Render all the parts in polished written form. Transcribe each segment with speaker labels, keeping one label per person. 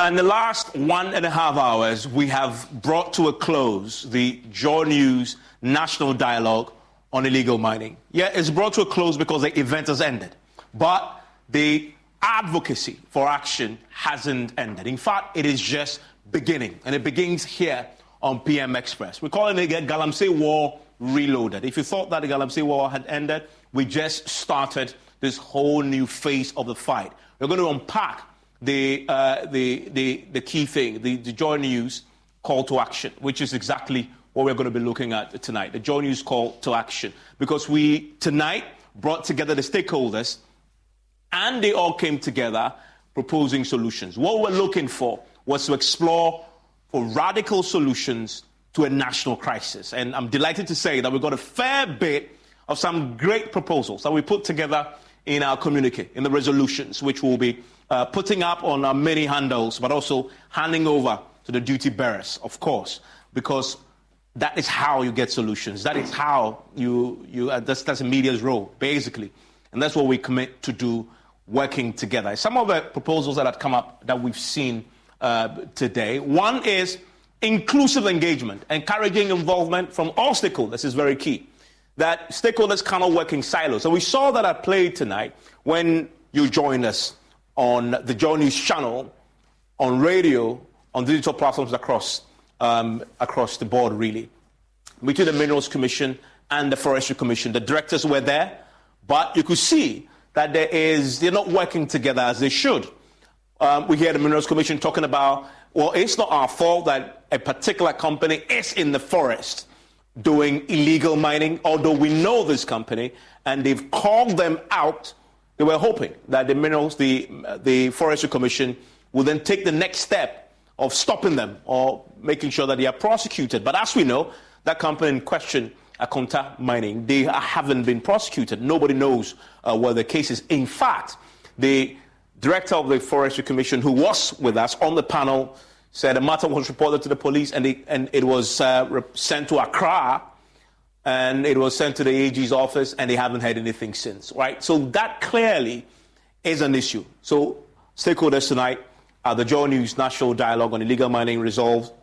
Speaker 1: In the last 1.5 hours, we have brought to a close the JoyNews National Dialogue on Illegal Mining. Yeah, it's brought to a close because the event has ended. But the advocacy for action hasn't ended. In fact, it is just beginning. And it begins here on PM Express. We're calling it again Galamsey War Reloaded. If you thought that the Galamsey War had ended, we just started this whole new phase of the fight. We're going to unpack the key thing, the JoyNews call to action, which is exactly what we're going to be looking at tonight, the JoyNews call to action. Because we, tonight, brought together the stakeholders, and they all came together proposing solutions. What we're looking for was to explore for radical solutions to a national crisis. And I'm delighted to say that we've got a fair bit of some great proposals that we put together in our communique, in the resolutions, which we'll be putting up on our many handles, but also handing over to the duty bearers, of course, because that is how you get solutions. That is how that's the media's role, basically. And that's what we commit to do, working together. Some of the proposals that have come up that we've seen today. One is inclusive engagement, encouraging involvement from all stakeholders is very key. That stakeholders cannot work in silos. So we saw that at play tonight when you joined us on the JoyNews channel, on radio, on digital platforms across the board, really. Between the Minerals Commission and the Forestry Commission, the directors were there, but you could see that they're not working together as they should. We hear the Minerals Commission talking about, well, it's not our fault that a particular company is in the forest doing illegal mining, although we know this company, and they've called them out. They were hoping that the Forestry Commission will then take the next step of stopping them or making sure that they are prosecuted. But as we know, that company in question, Akonta Mining, they haven't been prosecuted. Nobody knows where the case is. In fact, the director of the Forestry Commission, who was with us on the panel, said the matter was reported to the police and it was sent to Accra and it was sent to the AG's office and they haven't heard anything since, right? So that clearly is an issue. So stakeholders tonight, the JoyNews National Dialogue on Illegal Mining resolved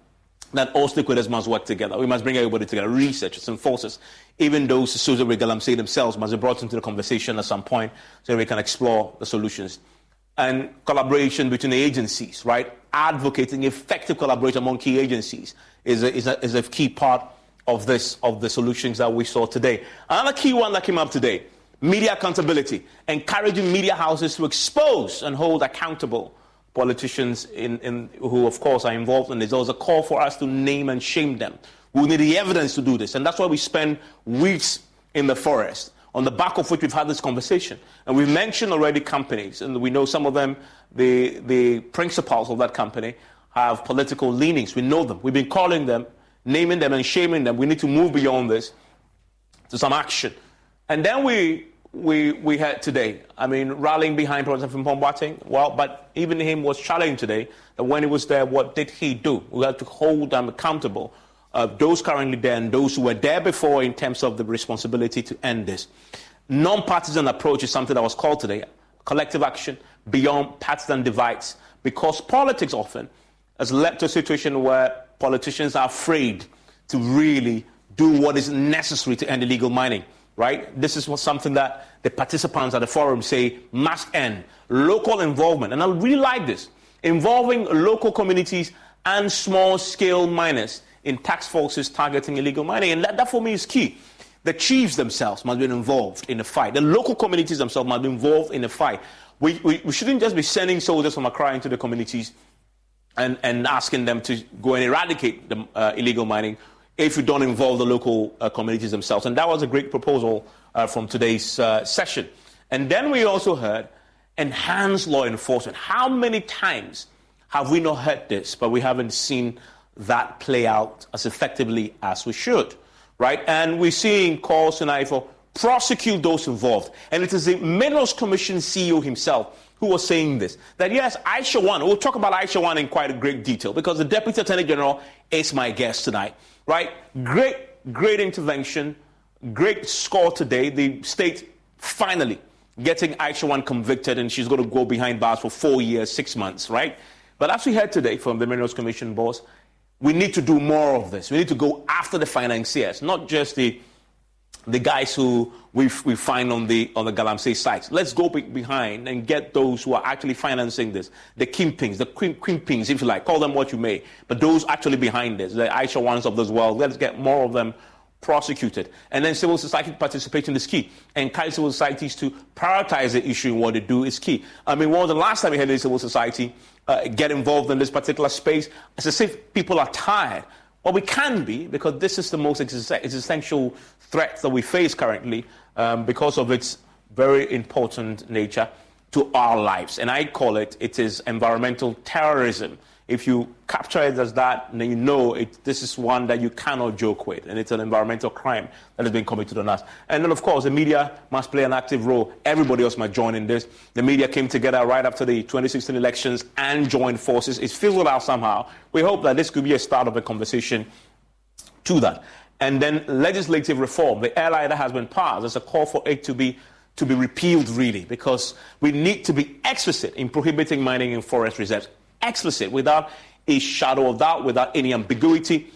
Speaker 1: that all stakeholders must work together. We must bring everybody together, researchers and forces. Even those associated with Galamsey themselves must be brought into the conversation at some point so we can explore the solutions. And collaboration between the agencies, right? Advocating effective collaboration among key agencies is a key part of the solutions that we saw today. Another key one that came up today, media accountability, encouraging media houses to expose and hold accountable politicians who, of course, are involved in this. There was a call for us to name and shame them. We need the evidence to do this, and that's why we spend weeks in the forest, on the back of which we've had this conversation. And we've mentioned already companies, and we know some of them, the principals of that company have political leanings. We know them. We've been calling them, naming them and shaming them. We need to move beyond this to some action. And then we had today, rallying behind President Boateng. Well, but even him was challenged today that when he was there, what did he do? We had to hold them accountable. Those currently there and those who were there before in terms of the responsibility to end this. Non-partisan approach is something that was called today. Collective action beyond partisan divides. Because politics often has led to a situation where politicians are afraid to really do what is necessary to end illegal mining, right? This is something that the participants at the forum say must end. Local involvement, and I really like this, involving local communities and small-scale miners in task forces targeting illegal mining. And that for me is key. The chiefs themselves must be involved in the fight. The local communities themselves must be involved in the fight. We shouldn't just be sending soldiers from Accra into the communities and asking them to go and eradicate the illegal mining if you don't involve the local communities themselves. And that was a great proposal from today's session. And then we also heard enhanced law enforcement. How many times have we not heard this, but we haven't seen that play out as effectively as we should, right? And we're seeing calls tonight for prosecute those involved. And it is the Minerals Commission CEO himself who was saying this, that yes, Aisha One, we'll talk about Aisha One in quite a great detail because the Deputy Attorney General is my guest tonight, right? Great intervention, great score today. The state finally getting Aisha One convicted and she's going to go behind bars for 4 years, 6 months, right? But as we heard today from the Minerals Commission boss, we need to do more of this. We need to go after the financiers, not just the guys who we find on the Galamsey sites. Let's go behind and get those who are actually financing this, the kingpins, the queenpins, if you like, call them what you may, but those actually behind this, the Aisha ones of this world. Let's get more of them prosecuted. And then civil society participation is key. Encourage civil societies to prioritize the issue and what they do is key. I mean, one of the last time we had a civil society get involved in this particular space, it's as if people are tired. Well, we can be, because this is the most existential threat that we face currently because of its very important nature to our lives. And I call it is environmental terrorism. If you capture it as that, then you know this is one that you cannot joke with, and it's an environmental crime that has been committed on us. And then, of course, the media must play an active role. Everybody else must join in this. The media came together right after the 2016 elections and joined forces. It's fizzled out somehow. We hope that this could be a start of a conversation to that. And then legislative reform. The LI that has been passed, there's a call for it to be repealed, really, because we need to be explicit in prohibiting mining in forest reserves. Explicit, without a shadow of doubt, without any ambiguity.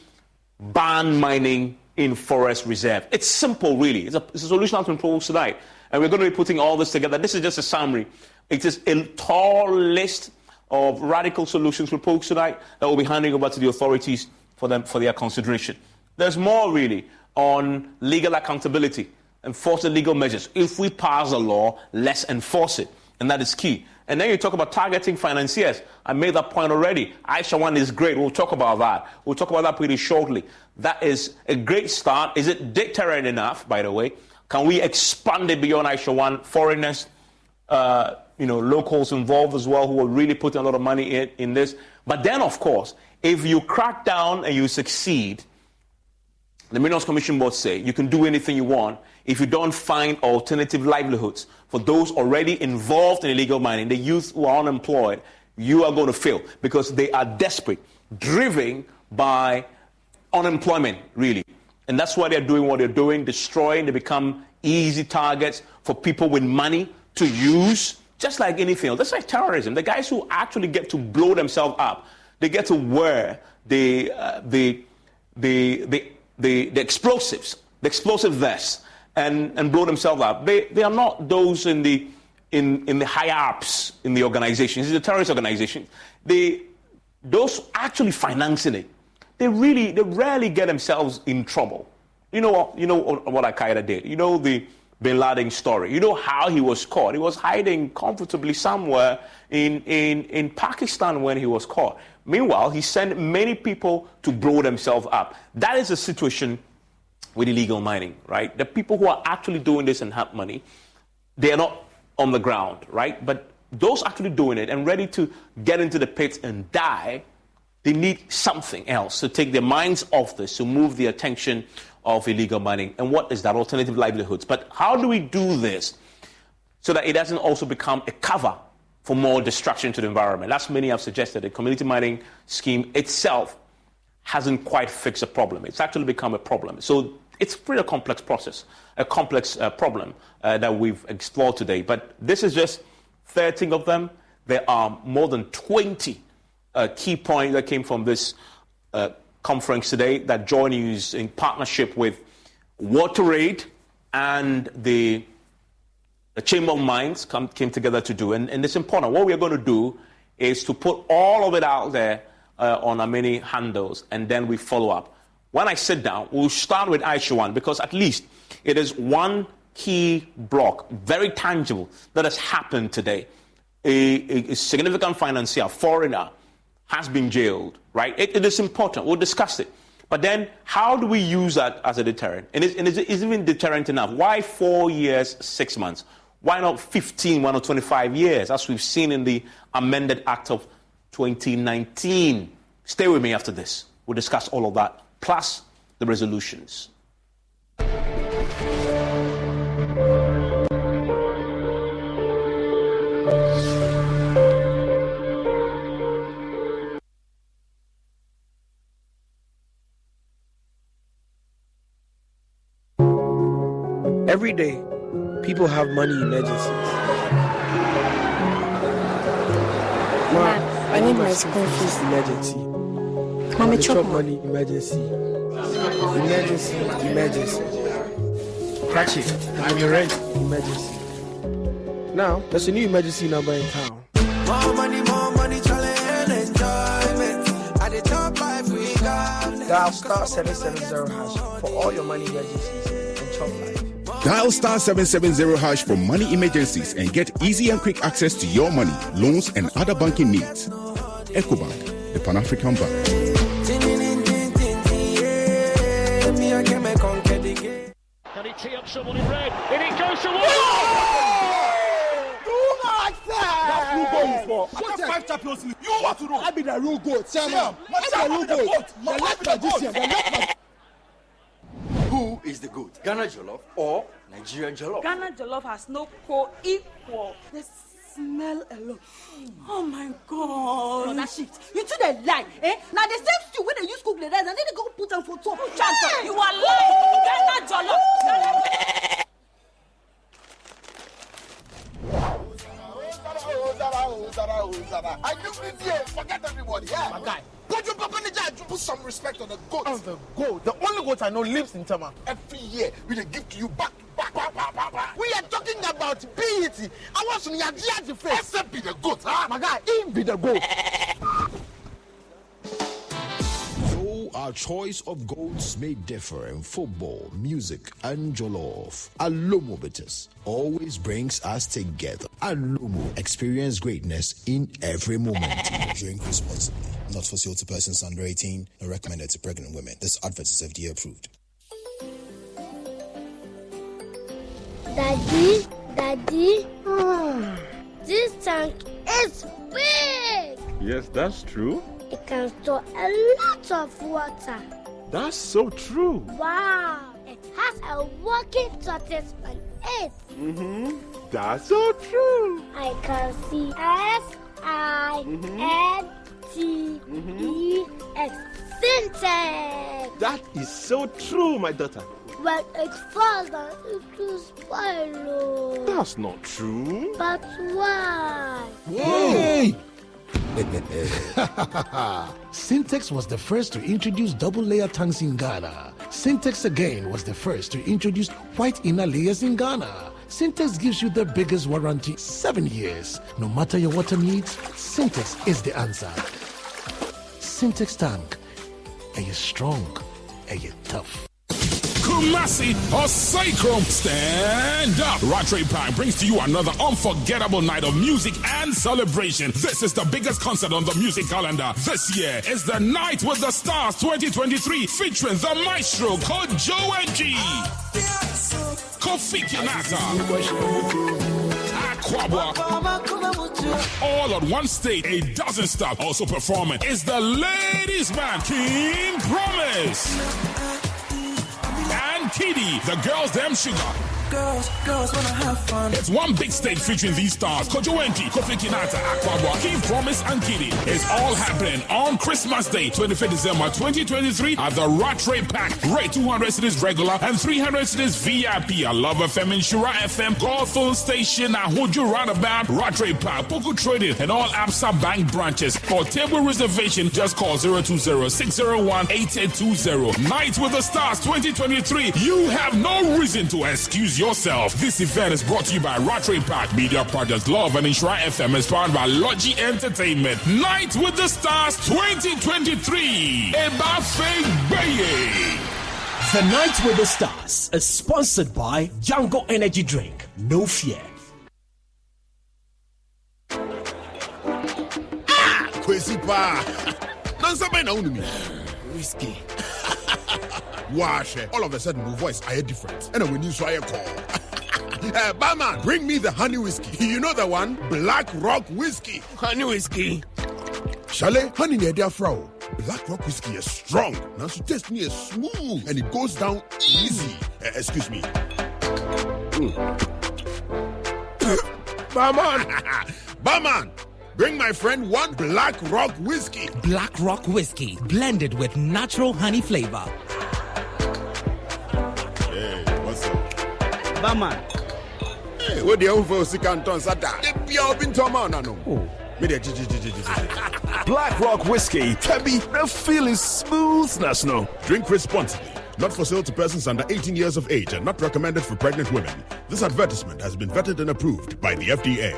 Speaker 1: Ban mining in forest reserve. It's simple, really. It's a solution that's been proposed tonight, and we're going to be putting all this together. This is just a summary. It is a tall list of radical solutions proposed tonight that we'll be handing over to the authorities for their consideration. There's more, really, on legal accountability, enforce the legal measures. If we pass a law, let's enforce it, and that is key. And then you talk about targeting financiers. I made that point already. Aisha one is great. We'll talk about that. We'll talk about that pretty shortly. That is a great start. Is it deterrent enough, by the way? Can we expand it beyond Aisha one? Foreigners, locals involved as well, who are really putting a lot of money in this. But then, of course, if you crack down and you succeed, the Minerals Commission board say you can do anything you want. If you don't find alternative livelihoods for those already involved in illegal mining, the youth who are unemployed, you are going to fail because they are desperate, driven by unemployment, really. And that's why they're doing what they're doing, destroying. They become easy targets for people with money to use, just like anything else. That's like terrorism. The guys who actually get to blow themselves up, they get to wear the explosives, the explosive vests, and blow themselves up. They are not those in the high ups in the organization. This is a terrorist organization. Those actually financing it, they rarely get themselves in trouble. You know what Al-Qaeda did. You know the Bin Laden story. You know how he was caught. He was hiding comfortably somewhere in Pakistan when he was caught. Meanwhile, he sent many people to blow themselves up. That is the situation with illegal mining, right? The people who are actually doing this and have money, they are not on the ground, right? But those actually doing it and ready to get into the pits and die, they need something else to take their minds off this, to move the attention of illegal mining. And what is that? Alternative livelihoods. But how do we do this so that it doesn't also become a cover for more destruction to the environment? As many have suggested, the community mining scheme itself hasn't quite fixed the problem. It's actually become a problem. So it's pretty complex process, a complex problem that we've explored today. But this is just 13 of them. There are more than 20 key points that came from this conference today that JoyNews, in partnership with WaterAid and the Chamber of Mines, came together to do. And it's important. What we're going to do is to put all of it out there on our many handles, and then we follow up. When I sit down, we'll start with Aisha one, because at least it is one key block, very tangible, that has happened today. A significant financier, foreigner, has been jailed, right? It is important. We'll discuss it. But then how do we use that as a deterrent? And is it even deterrent enough? Why 4 years, 6 months? Why not 15, why not 25 years, as we've seen in the amended Act of 2019? Stay with me after this. We'll discuss all of that, plus the resolutions.
Speaker 2: Every day, people have money emergencies. Mom, I
Speaker 3: I need my school fees.
Speaker 2: Emergency.
Speaker 3: Mommy, chop
Speaker 2: money. Emergency. Emergency. Catch it. I'm your rent. Emergency. Now, there's a new emergency number in town.
Speaker 4: More money, challenge, enjoyment. At the top life we got.
Speaker 2: Dial star 770 hash for all your money emergencies and chop life.
Speaker 5: Dial star 770 hash for money emergencies and get easy and quick access to your money, loans, and other banking needs. EcoBank, the Pan-African Bank.
Speaker 6: Can he tee up someone in red? And it goes to one!
Speaker 7: That's who going for. I got 5 Champions League. You want to know? I be the real goat. I'm the real goat. The left magician.
Speaker 8: Who is the goat? Ghana Jollof or Nigerian Jollof?
Speaker 9: Ghana Jollof has no co-equal. The smell alone. Oh my God.
Speaker 10: That shit. You two they lie, eh? Now the same stew when they use cook the rice and then they go put them for top.
Speaker 9: Hey! You are lying. Ghana Jollof.
Speaker 7: I knew this year. Forget everybody. Yeah, my guy. Put your papa in the jar. Put some respect on the goat. On the goat. The only goat I know lives in Tama. Every year we dey give to you back. We are talking about PET. I want some Yadiaji face. Except be the goat, huh? My guy, he be the goat.
Speaker 11: Though our choice of goats may differ in football, music, and jollof, Alomo Bitters always brings us together. Alomo, experience greatness in every moment.
Speaker 12: Drink responsibly. Not for sale to persons under 18, nor recommended to pregnant women. This advert is FDA approved.
Speaker 13: Daddy, this tank is big.
Speaker 14: Yes, that's true.
Speaker 13: It can store a lot of water.
Speaker 14: That's so true.
Speaker 13: Wow, it has a working tortoise on it.
Speaker 14: That's so true.
Speaker 13: I can see SINTEX. Syntax.
Speaker 14: That is so true, my daughter.
Speaker 13: When it falls down, it will spoil.
Speaker 14: That's not true.
Speaker 13: But why?
Speaker 15: Hey! Syntex was the first to introduce double-layer tanks in Ghana. Syntex again was the first to introduce white inner layers in Ghana. Syntex gives you the biggest warranty, 7 years. No matter your water needs, Syntex is the answer. Syntex tank. Are you strong? Are you tough?
Speaker 16: Kumasi or Cyclone, stand up. Rattray Park brings to you another unforgettable night of music and celebration. This is the biggest concert on the music calendar. This year is the Night with the Stars 2023 featuring the maestro JoyNews, Kofi Kinata, all on one stage, a dozen stars. Also performing is the ladies band King Promise and Kitty, the girls them sugar.
Speaker 4: Girls wanna have fun.
Speaker 16: It's one big stage featuring these stars: Kojowenki, Kofi Kinata, Aquabwa, King Promise, and Kitty. It's all happening on Christmas Day, 25th December 2023 at the Rattray Park. Rate 200 cities regular and 300 cities VIP. I Love FM, Inshura FM, Gotham Station, Ahuju Roundabout, Rattray Park, Poku Trading, and all ABSA Bank branches. For table reservation, just call 020-601-8820. Night with the Stars 2023. You have no reason to excuse yourself. This event is brought to you by Rattray Park, Media Project Love, and Inshura FM, is powered by Logi Entertainment. Night with the Stars 2023.
Speaker 17: The Night with the Stars is sponsored by Django Energy Drink. No fear.
Speaker 11: Kwesi pa. Nansabe na unu mi. Whiskey. Wash. All of a sudden, my voice I hear different. And when you saw a call. Barman, bring me the honey whiskey. You know the one? Black Rock Whiskey. Honey whiskey. Shale, honey near their frau. Black Rock Whiskey is strong. Now so taste me is smooth and it goes down easy. Excuse me. Barman, bring my friend one Black Rock Whiskey.
Speaker 18: Black Rock Whiskey, blended with natural honey flavor.
Speaker 11: Hey, what's up?
Speaker 18: Barman.
Speaker 11: Hey, what the hell for Sikanton Sata? Oh, Black Rock Whiskey can be a feeling smoothness, no. Drink responsibly. Not for sale to persons under 18 years of age and not recommended for pregnant women. This advertisement has been vetted and approved by the FDA.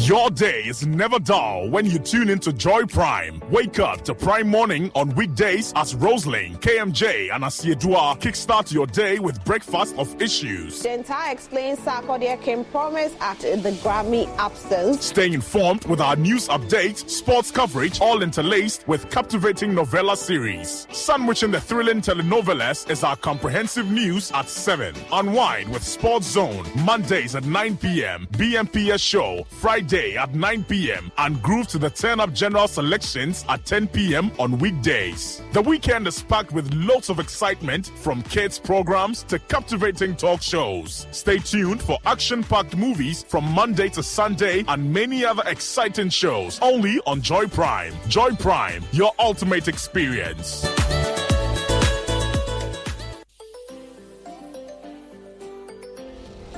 Speaker 11: Your day is never dull when you tune into Joy Prime. Wake up to Prime Morning on weekdays as Roselyn, KMJ, and Asiedua kickstart your day with breakfast of issues.
Speaker 19: The entire explains Sarkodie came promise at the Grammy absence.
Speaker 11: Stay informed with our news updates, sports coverage, all interlaced with captivating novella series. Sandwiching the thrilling telenovelas is our comprehensive news at 7. Unwind with Sports Zone, Mondays at 9 p.m. BMPS Show, Friday at 9 p.m. and groove to the turn-up general selections at 10 p.m. on weekdays. The weekend is packed with loads of excitement from kids programs to captivating talk shows. Stay tuned for action-packed movies from Monday to Sunday and many other exciting shows only on Joy Prime. Joy Prime, your ultimate experience.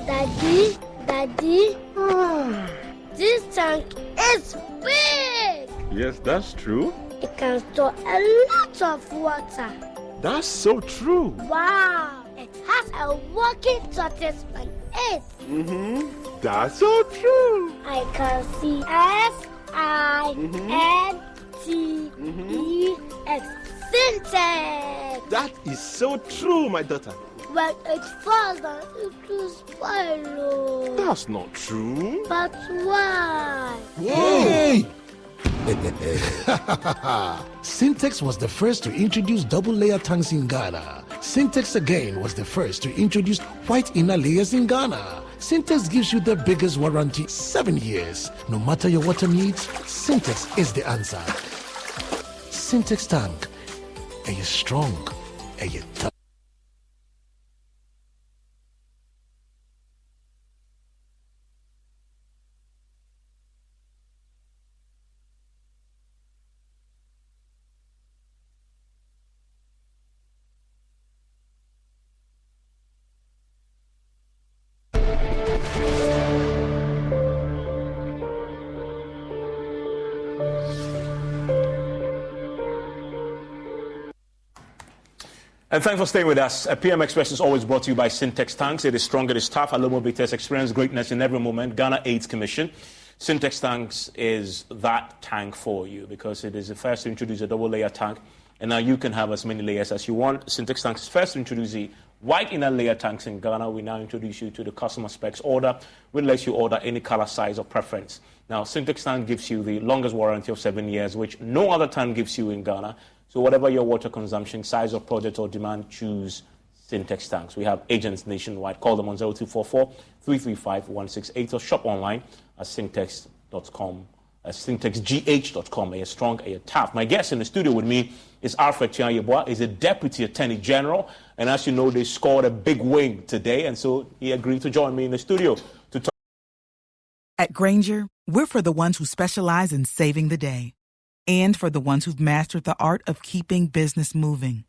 Speaker 13: Daddy. This tank is big!
Speaker 14: Yes, that's true.
Speaker 13: It can store a lot of water.
Speaker 14: That's so true.
Speaker 13: Wow! It has a working tortoise on it.
Speaker 14: That's so true.
Speaker 13: I can see S-I-N-T-E-X. Syntax!
Speaker 14: That is so true, my daughter.
Speaker 13: When it falls down, it will spoil.
Speaker 14: That's not true.
Speaker 13: But why?
Speaker 15: Hey! Syntex was the first to introduce double-layer tanks in Ghana. Syntex again was the first to introduce white inner layers in Ghana. Syntex gives you the biggest warranty, 7 years. No matter your water needs, Syntex is the answer. Syntex tank. Are you strong? Are you tough?
Speaker 1: And thanks for staying with us. PM Express is always brought to you by Syntex Tanks. It is strong, it is tough. Hello, mobilities, experience greatness in every moment. Ghana AIDS Commission. Syntex Tanks is that tank for you because it is the first to introduce a double-layer tank. And now you can have as many layers as you want. Syntex Tanks is first to introduce the white inner layer tanks in Ghana. We now introduce you to the customer specs order, which lets you order any color, size, or preference. Now, Syntex Tank gives you the longest warranty of 7 years, which no other tank gives you in Ghana. So whatever your water consumption, size of project or demand, choose Syntex Tanks. We have agents nationwide. Call them on 0244-335-168 or shop online at syntex.com, syntexgh.com. Are you strong? Are you tough? My guest in the studio with me is Alfred Chianyeboa. He's a Deputy Attorney General. And as you know, they scored a big win today. And so he agreed to join me in the studio to talk.
Speaker 20: At Grainger, we're for the ones who specialize in saving the day and for the ones who've mastered the art of keeping business moving.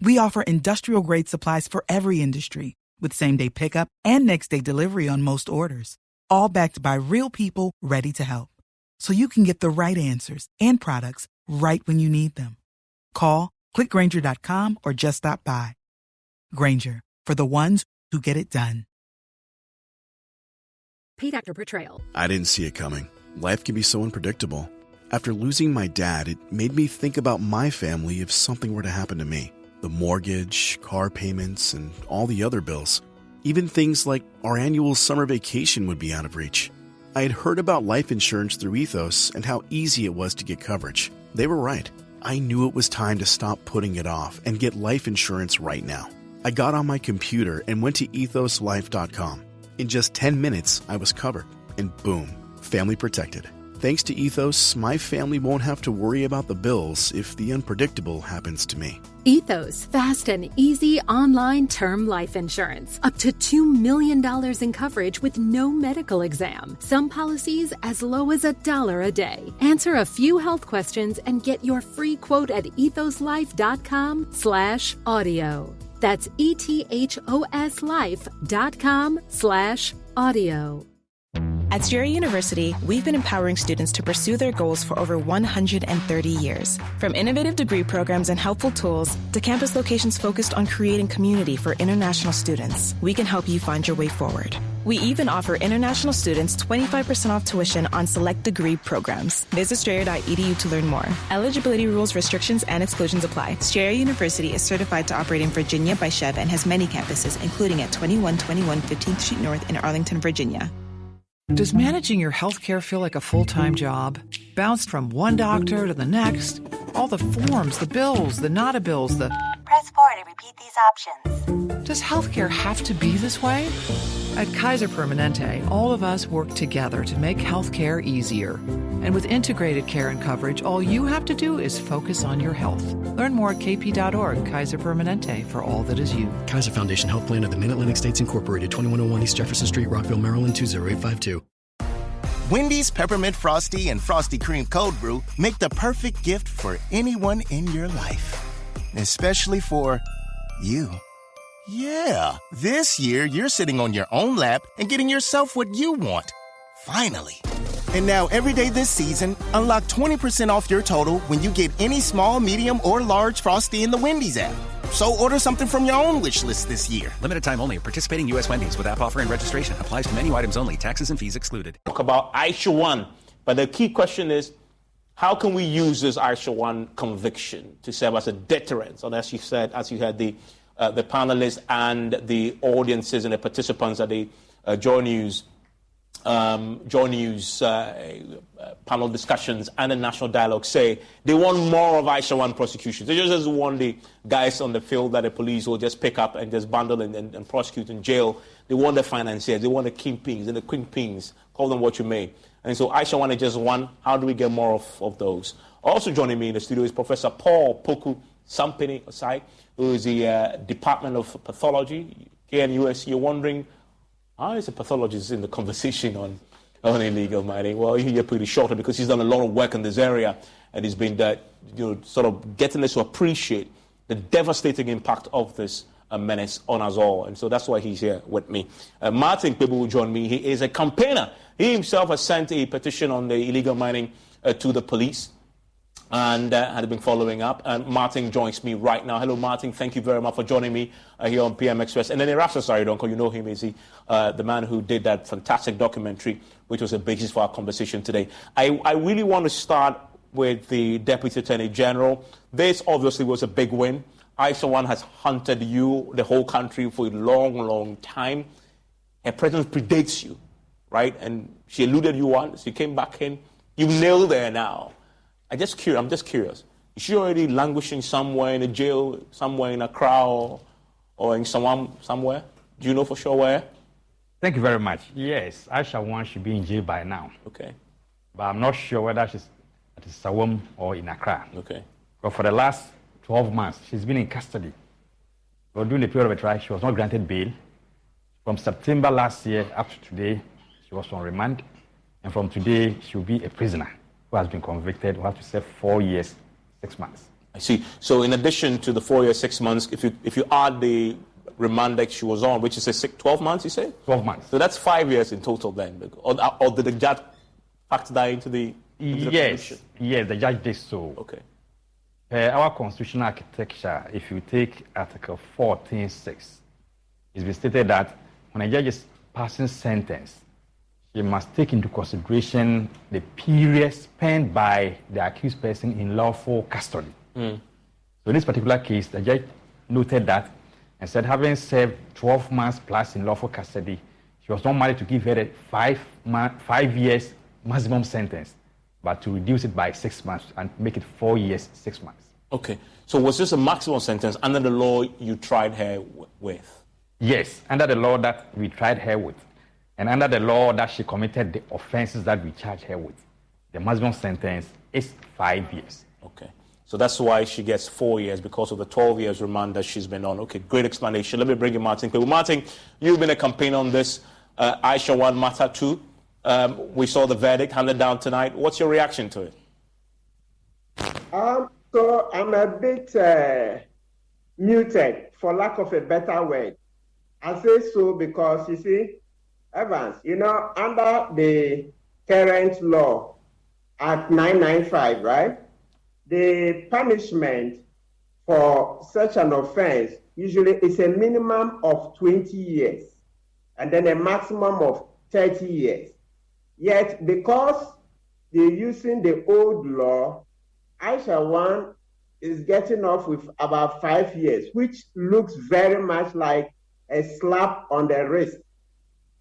Speaker 20: We offer industrial-grade supplies for every industry with same-day pickup and next-day delivery on most orders, all backed by real people ready to help. So you can get the right answers and products right when you need them. Call, clickgrainger.com, or just stop by. Grainger, for the ones who get it done.
Speaker 21: Paid actor portrayal.
Speaker 22: I didn't see it coming. Life can be so unpredictable. After losing my dad, it made me think about my family if something were to happen to me. The mortgage, car payments, and all the other bills. Even things like our annual summer vacation would be out of reach. I had heard about life insurance through Ethos and how easy it was to get coverage. They were right. I knew it was time to stop putting it off and get life insurance right now. I got on my computer and went to ethoslife.com. In just 10 minutes, I was covered. And boom, family protected. Thanks to Ethos, my family won't have to worry about the bills if the unpredictable happens to me.
Speaker 21: Ethos, fast and easy online term life insurance. Up to $2 million in coverage with no medical exam. Some policies as low as $1 a day. Answer a few health questions and get your free quote at ethoslife.com/audio. That's ethoslife.com/audio.
Speaker 2: At Sierra University, we've been empowering students to pursue their goals for over 130 years. From innovative degree programs and helpful tools to campus locations focused on creating community for international students, we can help you find your way forward. We even offer international students 25% off tuition on select degree programs. Visit strayer.edu to learn more. Eligibility rules, restrictions, and exclusions apply. Strayer University is certified to operate in Virginia by Chev and has many campuses, including at 2121 15th Street North in Arlington, Virginia.
Speaker 3: Does managing your healthcare feel like a full-time job? Bounced from one doctor to the next? All the forms, the bills, the nada bills, the...
Speaker 23: Press 4 to repeat these options.
Speaker 3: Does healthcare have to be this way? At Kaiser Permanente, all of us work together to make healthcare easier. And with integrated care and coverage, all you have to do is focus on your health. Learn more at kp.org. Kaiser Permanente, for all that is you.
Speaker 24: Kaiser Foundation Health Plan of the Mid-Atlantic States Incorporated, 2101 East Jefferson Street, Rockville, Maryland, 20852.
Speaker 25: Wendy's Peppermint Frosty and Frosty Cream Cold Brew make the perfect gift for anyone in your life. Especially for you. Yeah, this year you're sitting on your own lap and getting yourself what you want. Finally. And now every day this season, unlock 20% off your total when you get any small, medium, or large Frosty in the Wendy's app. So order something from your own wish list this year.
Speaker 26: Limited time only. Participating U.S. Wendy's with app offer and registration. Applies to menu items only. Taxes and fees excluded.
Speaker 1: Talk about Aisha 1. But the key question is, how can we use this Aisha 1 conviction to serve as a deterrent? And as you said, as you had the panelists and the audiences and the participants at the JoyNews panel discussions and the national dialogue say they want more of Aisha 1 prosecutions. They just want the guys on the field that the police will just pick up and just bundle and prosecute in jail. They want the financiers, they want the kingpins and the queenpins, call them what you may. And so Aisha 1 is just one. How do we get more of those? Also joining me in the studio is Professor Paul Poku Sampini Osai, who is the Department of Pathology here in USC. You're wondering, how is a pathologist in the conversation on illegal mining? Well, you're pretty short because he's done a lot of work in this area, and he's been sort of getting us to appreciate the devastating impact of this menace on us all. And so that's why he's here with me. Martin Kpebu will join me. He is a campaigner. He himself has sent a petition on the illegal mining to the police and had been following up. And Martin joins me right now. Hello, Martin. Thank you very much for joining me here on PM Express. And then Erasa Saridonko, you know him, is the man who did that fantastic documentary, which was a basis for our conversation today. I really want to start with the Deputy Attorney General. This obviously was a big win. Aisha 1 has hunted you, the whole country, for a long, long time. Her presence predates you, right? And she eluded you once. She came back in. You nailed her now. I'm just curious. Is she already languishing somewhere in a jail, somewhere in Accra, or in somewhere? Do you know for sure where?
Speaker 27: Thank you very much. Yes, Aisha 1 should be in jail by now.
Speaker 1: Okay.
Speaker 27: But I'm not sure whether she's at Sawam or in Accra.
Speaker 1: Okay.
Speaker 27: But for the last 12 months, she's been in custody. But during the period of the trial, she was not granted bail. From September last year up to today, she was on remand. And from today, she will be a prisoner who has been convicted, who has to serve 4 years, 6 months.
Speaker 1: I see. So in addition to the 4 years, 6 months, if you add the remand that she was on, which is 12 months, you say?
Speaker 27: 12 months.
Speaker 1: So that's 5 years in total then? Or did the judge factor that into the
Speaker 27: Yes, the judge did so.
Speaker 1: Okay.
Speaker 27: Our constitutional architecture, if you take Article 14.6, it's been stated that when a judge is passing sentence, she must take into consideration the period spent by the accused person in lawful custody. So in this particular case, the judge noted that and said, having served 12 months plus in lawful custody, she was not married to give her a 5 years maximum sentence, but to reduce it by 6 months and make it 4 years, 6 months.
Speaker 1: Okay. So was this a maximum sentence under the law you tried her with?
Speaker 27: Yes, under the law that we tried her with. And under the law that she committed the offenses that we charged her with. The maximum sentence is 5 years.
Speaker 1: Okay. So that's why she gets 4 years, because of the 12 years remand that she's been on. Okay, great explanation. Let me bring you Martin. Martin, you've been a campaigner on this Aisha 1 matter too. We saw the verdict handed down tonight. What's your reaction to it?
Speaker 28: So I'm a bit muted, for lack of a better word. I say so because, you see, Evans, under the current law at 995, right? The punishment for such an offense usually is a minimum of 20 years and then a maximum of 30 years. Yet, because they're using the old law, Aisha 1 is getting off with about 5 years, which looks very much like a slap on the wrist.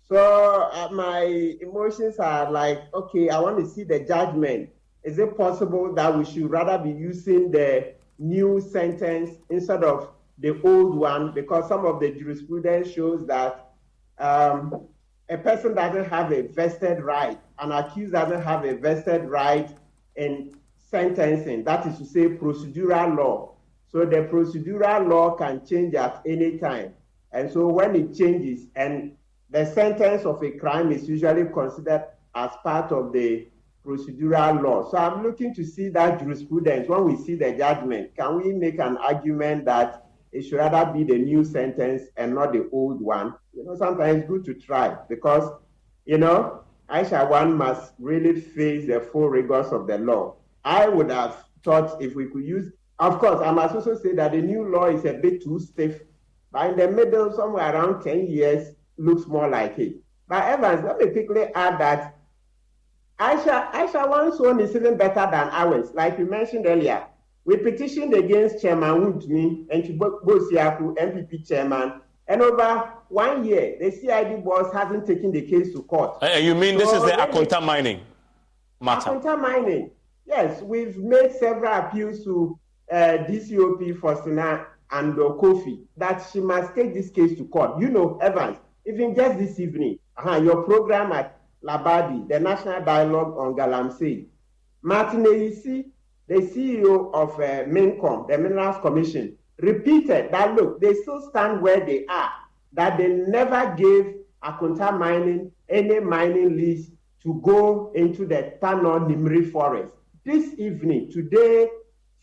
Speaker 28: So my emotions are like, okay, I want to see the judgment. Is it possible that we should rather be using the new sentence instead of the old one? Because some of the jurisprudence shows that a person doesn't have a vested right, an accused doesn't have a vested right in sentencing. That is to say, procedural law. So the procedural law can change at any time. And so when it changes, and the sentence of a crime is usually considered as part of the procedural law. So I'm looking to see that jurisprudence. When we see the judgment, can we make an argument that it should rather be the new sentence and not the old one? Sometimes it's good to try because, Aisha 1 must really face the full rigors of the law. I would have thought if we could use, of course, I must also say that the new law is a bit too stiff, but in the middle, somewhere around 10 years, looks more like it. But Evans, let me quickly add that Aisha 1's one is even better than ours. Like you mentioned earlier, we petitioned against Chairman Woodme and Bosiaku, MPP chairman, and over 1 year, the CID boss hasn't taken the case to court.
Speaker 1: You mean this is the Akonta mining matter?
Speaker 28: Akonta mining, yes. We've made several appeals to DCOP Faustina and Kofi that she must take this case to court. Evans, even just this evening, your program at Labadi, the National Dialogue on Galamsey, Martin Eisi, the CEO of MINCOM, the Minerals Commission, repeated that, look, they still stand where they are, that they never gave Akonta Mining any mining lease to go into the Tano Nimri forest. This evening, today,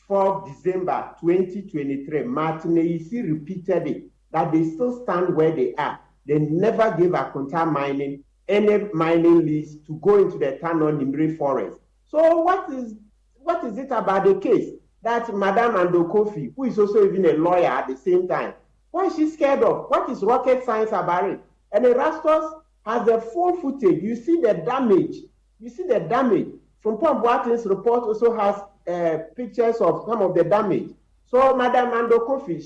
Speaker 28: 4th December 2023, Martin Eisi repeated it, that they still stand where they are. They never gave Akonta Mining any mining lease to go into the Tano Nimri forest. So what is it about the case that Madame Ando Kofi, who is also even a lawyer at the same time, what is she scared of? What is rocket science about it? And Erastus has the full footage. You see the damage. From Paul Boateng's report also has pictures of some of the damage. So, Madam Ando Kofi,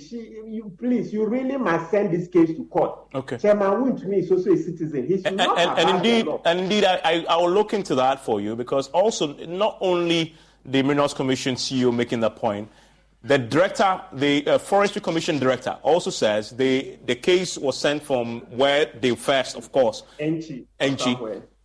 Speaker 28: you really must send this case to court.
Speaker 1: Okay.
Speaker 28: Chairman Woodme is also a citizen. He should not have
Speaker 1: indeed, I will look into that for you because also not only the Minerals Commission CEO making that point, the director, the Forestry Commission director, also says the case was sent from where they first, of course, Enchi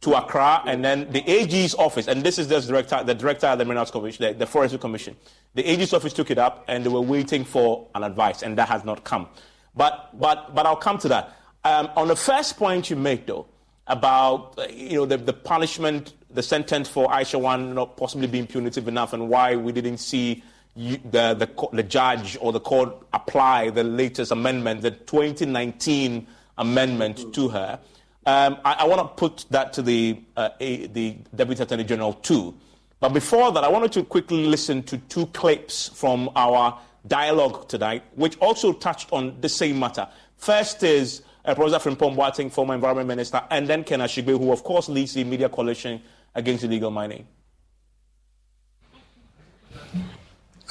Speaker 1: to Accra, and then the AG's office, and this is the director of the Minerals Commission, the Forestry Commission. The AG's office took it up, and they were waiting for an advice, and that has not come. But I'll come to that. On the first point you make, though, about the punishment, the sentence for Aisha 1 not possibly being punitive enough, and why we didn't see the judge or the court apply the latest amendment, the 2019 amendment to her. I want to put that to the Deputy Attorney General too. But before that, I wanted to quickly listen to two clips from our dialogue tonight, which also touched on the same matter. First is Professor Frimpong Boateng, former Environment Minister, and then Ken Ashigbe, who of course leads the Media Coalition Against Illegal Mining.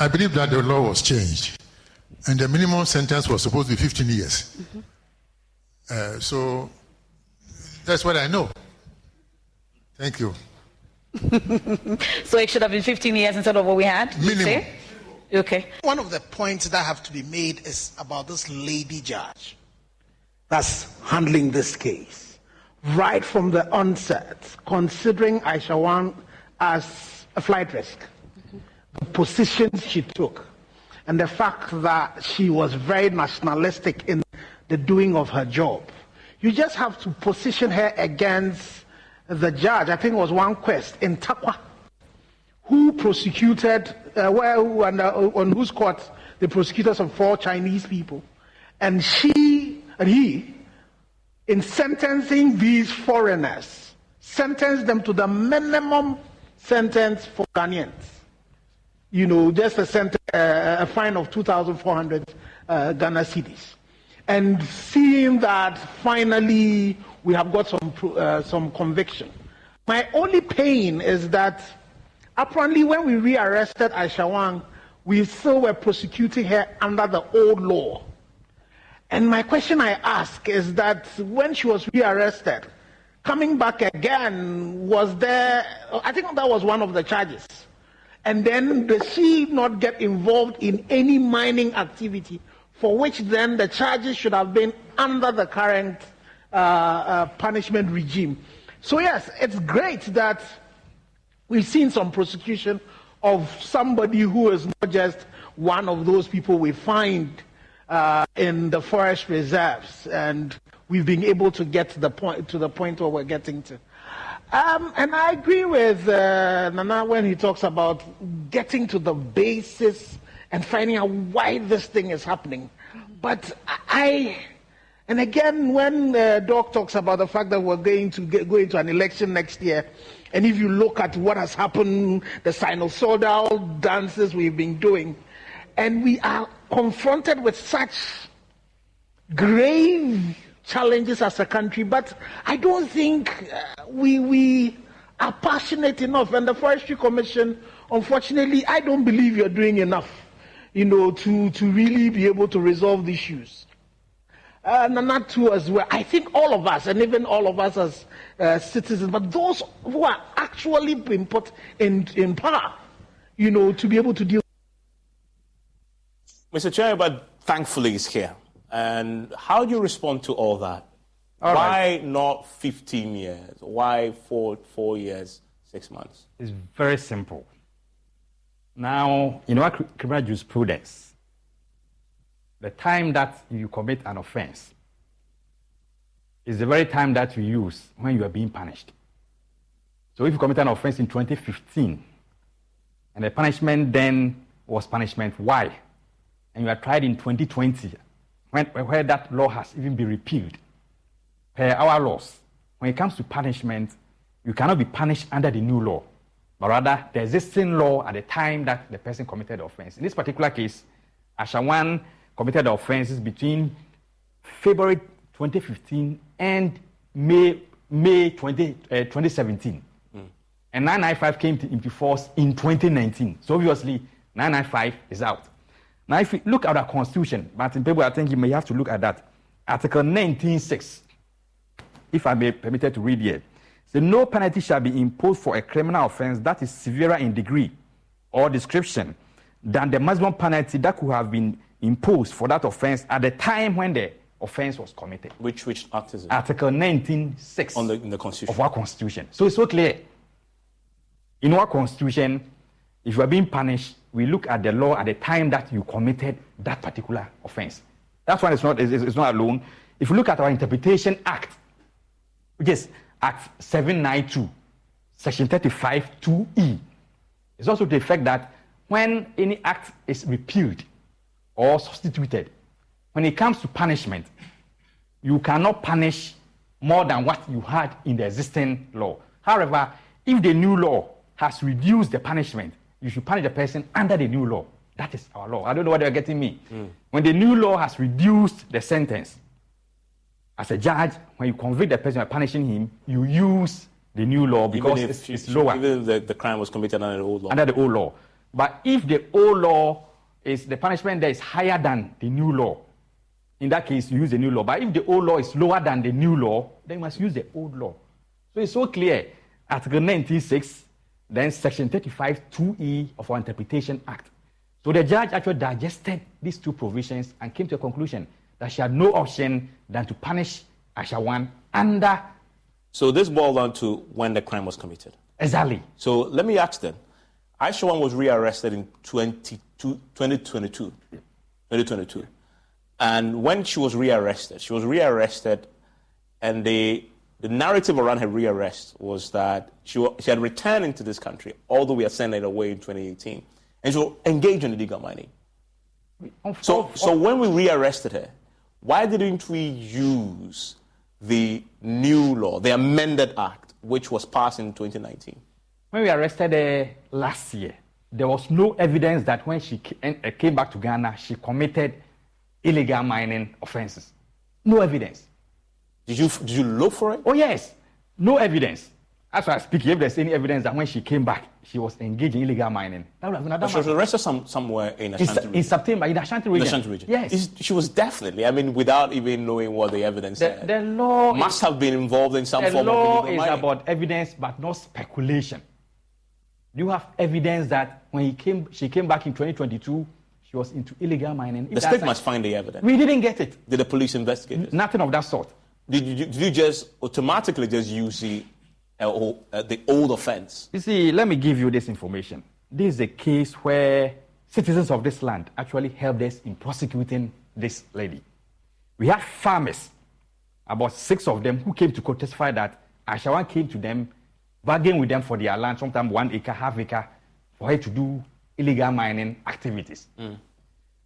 Speaker 4: I believe that the law was changed, and the minimum sentence was supposed to be 15 years. So that's what I know. Thank you.
Speaker 5: So it should have been 15 years instead of what we had?
Speaker 4: Minimum.
Speaker 5: Okay.
Speaker 6: One of the points that have to be made is about this lady judge that's handling this case. Right from the onset, considering Aisha 1 as a flight risk, the positions she took, and the fact that she was very nationalistic in the doing of her job, you just have to position her against the judge. I think it was one quest in Takwa, who prosecuted, on whose court they prosecuted some 4 Chinese people, and he in sentencing these foreigners, sentence them to the minimum sentence for Ghanaians. You know, just a fine of 2,400 Ghana cedis. And seeing that finally we have got some conviction. My only pain is that apparently when we rearrested Aisha Wang, we still were prosecuting her under the old law. And my question I ask is that when she was rearrested, coming back again, was there, I think that was one of the charges. And then does she not get involved in any mining activity for which then the charges should have been under the current punishment regime? So yes, it's great that we've seen some prosecution of somebody who is not just one of those people we find in the forest reserves, and we've been able to get to the point where we're getting to. And I agree with Nana when he talks about getting to the basis and finding out why this thing is happening. But and again, when Doc talks about the fact that we're going to go into an election next year, and if you look at what has happened, the sinusoidal dances we've been doing, and we are confronted with such grave challenges as a country, but I don't think we are passionate enough. And the Forestry Commission, unfortunately, I don't believe you're doing enough, you know, to really be able to resolve the issues. Not too as well. I think all of us, and even all of us as citizens, but those who are actually being put in power, you know, to be able to deal.
Speaker 1: Mr. Chairman, but thankfully is here. And how do you respond to all that? Why not 15 years? Why 4 years, 6 months?
Speaker 27: It's very simple. Now, in our criminal jurisprudence, the time that you commit an offense is the very time that you use when you are being punished. So if you commit an offense in 2015, and the punishment then was punishment Y, and you are tried in 2020, where that law has even been repealed, per our laws, when it comes to punishment, you cannot be punished under the new law, but rather the existing law at the time that the person committed the offense. In this particular case, Ashawan committed the offenses between February 2015 and May 2017. And 995 came into force in 2019. So obviously, 995 is out. Now, if you look at our Constitution, Martin Pebo, I think you may have to look at that. Article 19.6, if I may be permitted to read here. So no penalty shall be imposed for a criminal offense that is severer in degree or description than the maximum penalty that could have been imposed for that offense at the time when the offense was committed.
Speaker 1: Which act is it?
Speaker 27: Article 19.6
Speaker 1: in the Constitution.
Speaker 27: Of our Constitution. So it's so clear. In our Constitution, if you are being punished, we look at the law at the time that you committed that particular offense. That's why it's not alone. If you look at our Interpretation Act, which is Act 792, Section 35 2E, it's also the effect that when any act is repealed or substituted, when it comes to punishment, you cannot punish more than what you had in the existing law. However, if the new law has reduced the punishment, you should punish the person under the new law. That is our law. I don't know whether you're getting me. When the new law has reduced the sentence, as a judge, when you convict the person by punishing him, you use the new law because it's lower.
Speaker 1: Even the crime was committed under the old law.
Speaker 27: Under the old law. But if the old law is the punishment there is higher than the new law, in that case, you use the new law. But if the old law is lower than the new law, then you must use the old law. So it's so clear. Article 19.6, then Section 35 2E of our Interpretation Act. So the judge actually digested these two provisions and came to a conclusion that she had no option than to punish Ashawan under.
Speaker 1: So this boiled down to when the crime was committed.
Speaker 27: Exactly.
Speaker 1: So let me ask then. Ashawan was rearrested in 2022. And when she was rearrested, and the narrative around her rearrest was that she had returned into this country, although we had sent her away in 2018, and she was engaged in illegal mining. So when we rearrested her, why didn't we use the new law, the amended act, which was passed in 2019?
Speaker 27: When we arrested her last year, there was no evidence that when she came back to Ghana, she committed illegal mining offenses. No evidence.
Speaker 1: Did you look for it?
Speaker 27: Oh, yes. No evidence. As I speak, if there's any evidence that when she came back, she was engaged in illegal mining, that would have been another
Speaker 1: She was arrested somewhere in Ashanti region.
Speaker 27: In September, in the Ashanti region.
Speaker 1: In the Ashanti region.
Speaker 27: Yes.
Speaker 1: She was definitely, I mean, without even knowing what the evidence said.
Speaker 27: The law
Speaker 1: must have been involved in some form of illegal
Speaker 27: mining.
Speaker 1: mining.
Speaker 27: The law is about evidence, but not speculation. Do you have evidence that when she came back in 2022, she was into illegal mining?
Speaker 1: The state must find the evidence.
Speaker 27: We didn't get it.
Speaker 1: Did the police investigate it?
Speaker 27: Nothing of that sort.
Speaker 1: Did you just automatically just use the old offense?
Speaker 27: You see, let me give you this information. This is a case where citizens of this land actually helped us in prosecuting this lady. We had farmers, about 6 of them, who came to court testify that Ashawan came to them, bargained with them for their land, sometimes 1 acre, half acre, for her to do illegal mining activities.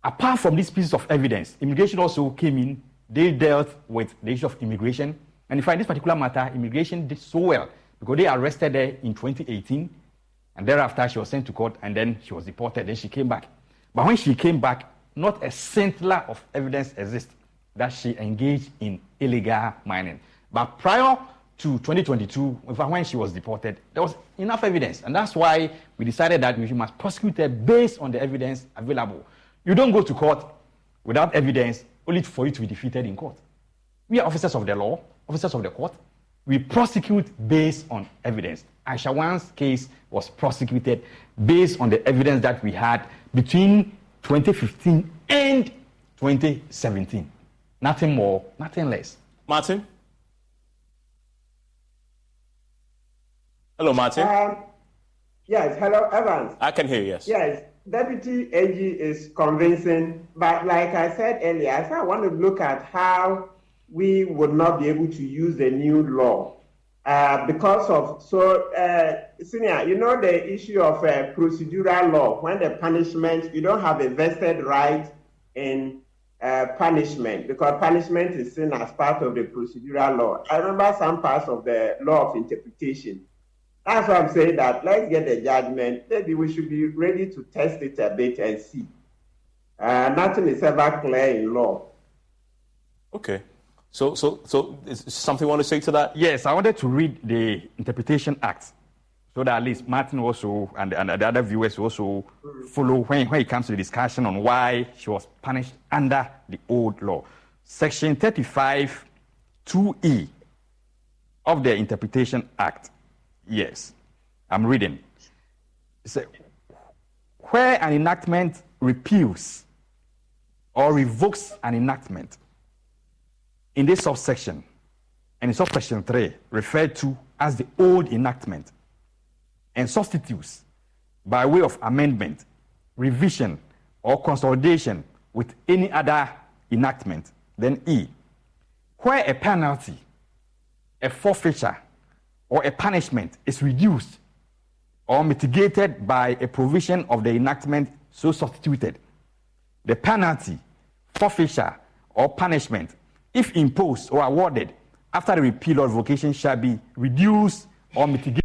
Speaker 27: Apart from this piece of evidence, immigration also came in. They dealt with the issue of immigration. And in fact, this particular matter, immigration did so well because they arrested her in 2018. And thereafter, she was sent to court and then she was deported. Then she came back. But when she came back, not a scintilla of evidence exists that she engaged in illegal mining. But prior to 2022, when she was deported, there was enough evidence. And that's why we decided that we must prosecute her based on the evidence available. You don't go to court without evidence only for you to be defeated in court. We are officers of the law, officers of the court. We prosecute based on evidence. Ashawan's case was prosecuted based on the evidence that we had between 2015 and 2017. Nothing more, nothing less.
Speaker 1: Martin? Hello, Martin.
Speaker 28: Yes, hello, Evans.
Speaker 1: I can hear you, yes.
Speaker 28: Yes, Deputy AG is convincing, but like I said earlier, I want to look at how we would not be able to use the new law because of, Senior, you know the issue of procedural law, when the punishment, you don't have a vested right in punishment because punishment is seen as part of the procedural law. I remember some parts of the law of interpretation. That's why I'm saying that let's get the judgment. Maybe we should be ready to test it a bit and see. Nothing is ever clear in law.
Speaker 1: Okay. So is something you want to say to that?
Speaker 27: Yes, I wanted to read the Interpretation Act so that at least Martin also and the other viewers also follow when it comes to the discussion on why she was punished under the old law. Section 35 2E of the Interpretation Act. Yes, I'm reading. It says, where an enactment repeals or revokes an enactment in this subsection, and in subsection 3, referred to as the old enactment, and substitutes by way of amendment, revision, or consolidation with any other enactment, then E. Where a penalty, a forfeiture, or a punishment is reduced or mitigated by a provision of the enactment so substituted, the penalty, forfeiture, or punishment, if imposed or awarded after the repeal or revocation, shall be reduced or mitigated